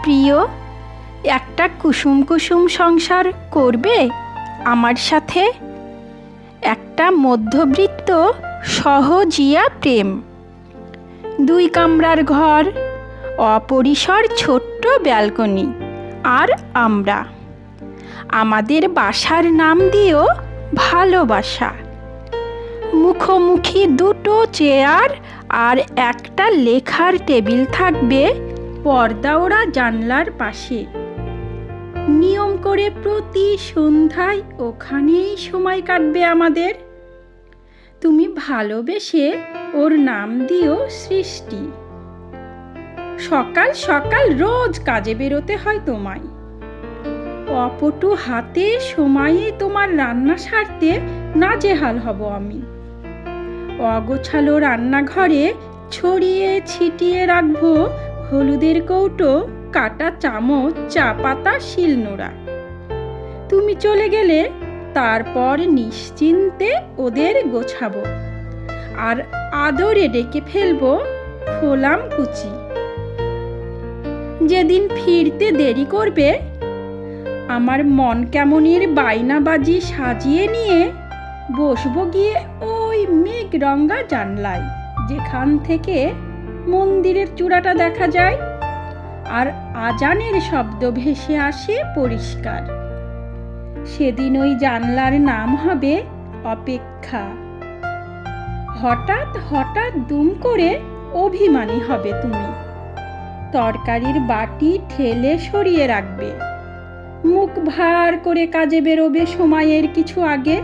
প্রিয়, একটা কুসুম কুসুম সংসার করবে আমার সাথে? একটা মধ্যবিত্ত সহজিয়া প্রেম, 2 কামরার ঘর, অপরিসর ছোট্ট ব্যালকনি, আর আমরা। আমাদের বাসার নাম দিও ভালোবাসা। মুখোমুখি 2টো চেয়ার আর একটা লেখার টেবিল থাকবে পর্দা ওরা জানলার পাশে। নিয়ম করে প্রতি সন্ধ্যায় ওখানেই সময় কাটবে আমাদের। তুমি ভালোবেসে ওর নাম দিও সৃষ্টি। সকাল সকাল রোজ কাজে বেরোতে হয় তোমায়। অপটু হাতে সময়ে তোমার রান্না সারতে নাজেহাল হব আমি। অগোছালো রান্নাঘরে ছড়িয়ে ছিটিয়ে রাখবো হলুদের কৌটো, কাটা চামচ, চা পাতা, শিলনোড়া। তুমি চলে গেলে তারপর নিশ্চিন্তে ওদের গোছাবো আর আদরে ডেকে ফেলবো খোলাম কুচি। যেদিন ফিরতে দেরি করবে, আমার মন কেমনের বায়নাবাজি সাজিয়ে নিয়ে বসবো গিয়ে ওই মেঘ রঙা জানলায়, যেখান থেকে মন্দিরের চূড়াটা দেখা যায় আর আজানের শব্দ ভেসে আসে পরিষ্কার। সেদিন ওই জানলার নাম হবে অপেক্ষা। হঠাৎ হঠাৎ দুম করে অভিমানী হবে তুমি। তরকারির বাটি ঠেলে সরিয়ে রাখবে। মুখ ভার করে কাজে বেরোবে সময়ের কিছু আগে।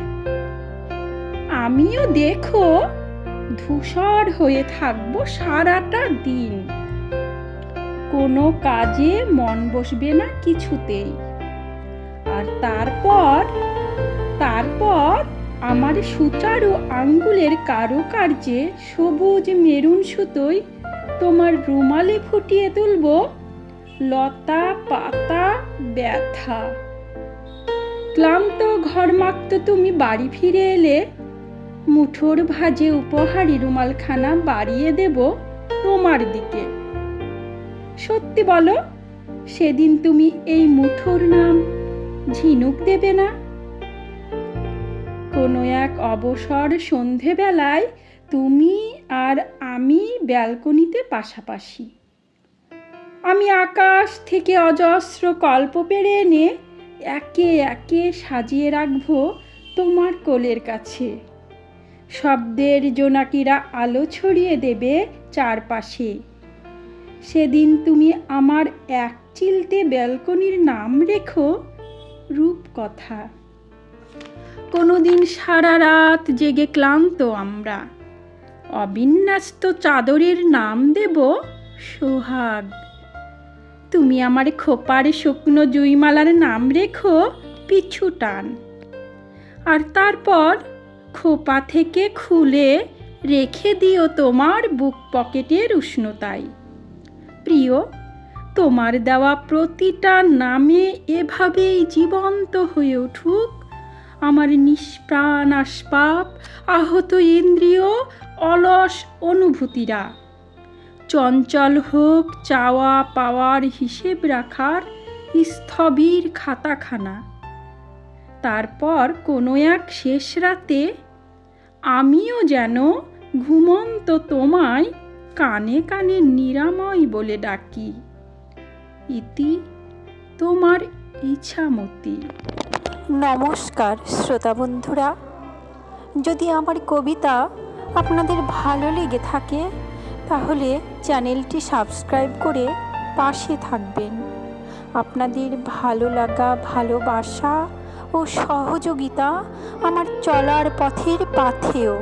আমিও দেখো ধূসর হয়ে থাকবো সারাটা দিন। কোনো কাজে মন বসবে না কিছুতেই। আর তারপর আমার সুচারু আঙ্গুলের কারুকার্যে সবুজ মেরুন সুতোয় তোমার রুমালে ফুটিয়ে তুলবো লতা পাতা ব্যথা। ক্লান্ত ঘরমাক্ত তুমি বাড়ি ফিরে এলে মুঠোর ভাঁজে উপহারী রুমালখানা বাড়িয়ে দেব তোমার দিকে। সত্যি বলো, সেদিন তুমি এই মুঠোর নাম ঝিনুক দেবে না? কোনো এক অবসর সন্ধেবেলায় তুমি আর আমি ব্যালকনিতে পাশাপাশি। আমি আকাশ থেকে অজস্র কল্প পেড়ে এনে একে একে সাজিয়ে রাখবো তোমার কোলের কাছে। শব্দের জোনাকিরা আলো ছড়িয়ে দেবে চারপাশে। সেদিন তুমি আমার এক চিলতে ব্যালকনির নাম রেখো রূপকথা। কোনোদিন সারা রাত জেগে ক্লান্ত আমরা, অবিন্যস্ত চাদরের নাম দেব সোহাগ। তুমি আমার খোপার শুকনো জুইমালার নাম রেখো পিছু টান। আর তারপর খোপা থেকে খুলে রেখে দিও তোমার বুক পকেটের উষ্ণতায়। প্রিয়, তোমার দেওয়া প্রতিটা নামে এভাবেই জীবন্ত হয়ে উঠুক আমার নিষ্প্রাণ আস্পাপ, আহত ইন্দ্রিয়, অলস অনুভূতিরা। চঞ্চল হোক চাওয়া পাওয়ার হিসেব রাখার স্থবির খাতাখানা। তারপর কোনো এক শেষ রাতে আমিও যেন ঘুমন্ত তোমায় কানে কানে নিরাময় বলে ডাকি। ইতি তোমার ইছামতি। নমস্কার শ্রোতা বন্ধুরা, যদি আমার কবিতা আপনাদের ভালো লেগে থাকে তাহলে চ্যানেলটি সাবস্ক্রাইব করে পাশে থাকবেন। আপনাদের ভালো লাগা, ভালোবাসা ও সহযোগিতা আমার চলার পথের পাথেয়।